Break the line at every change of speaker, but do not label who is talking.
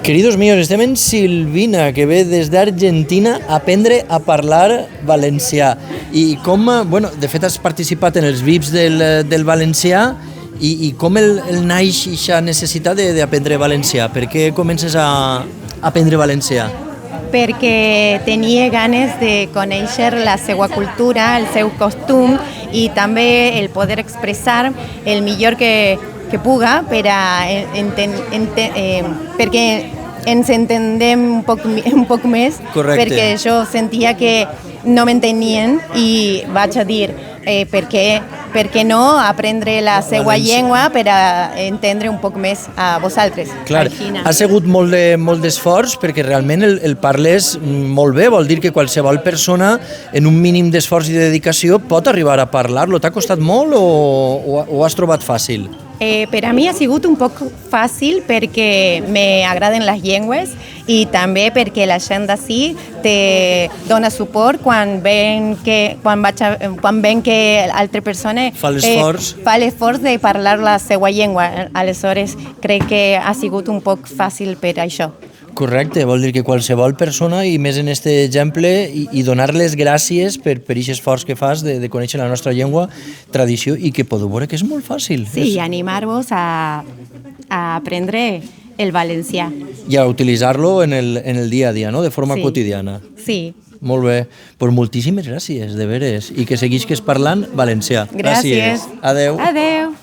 Queridos míos, estem en Silvina, que ve des d'Argentina a aprendre a parlar valencià. I com, bueno, de fet has participat en els VIPs del valencià i com el naix aquesta necessitat d'aprendre valencià? Per què comences a aprendre valencià?
Perquè tenia ganes de conèixer la seva cultura, el seu costum i també el poder expressar el millor que puga perquè ens entendem un poc més.
Correcte.
Perquè jo sentia que no m'entenien i vaig a dir per què no aprendre la seva llengua per a entendre un poc més a vosaltres.
Clar, ha sigut molt d'esforç perquè realment el parles molt bé, vol dir que qualsevol persona en un mínim d'esforç i de dedicació pot arribar a parlar-lo. T'ha costat molt o ho has trobat fàcil?
Per a mi ha sigut un poc fàcil perquè m'agraden les llengües i també perquè la gent d'ací te dona suport quan ven que altra persona
fa
l'esforç de parlar la seva llengua. Aleshores, crec que ha sigut un poc fàcil per això.
Correcte, vol dir que qualsevol persona, i més en aquest exemple, i donar les gràcies per aquest esforç que fas de conèixer la nostra llengua, tradició, i que podeu veure que és molt fàcil.
Sí, i animar-vos a aprendre el valencià.
I a utilitzar-lo en el dia a dia, no? De forma quotidiana.
Sí.
Molt bé. Pues moltíssimes gràcies, de veres. I que seguisques parlant valencià.
Gràcies.
Adeu.
Adeu.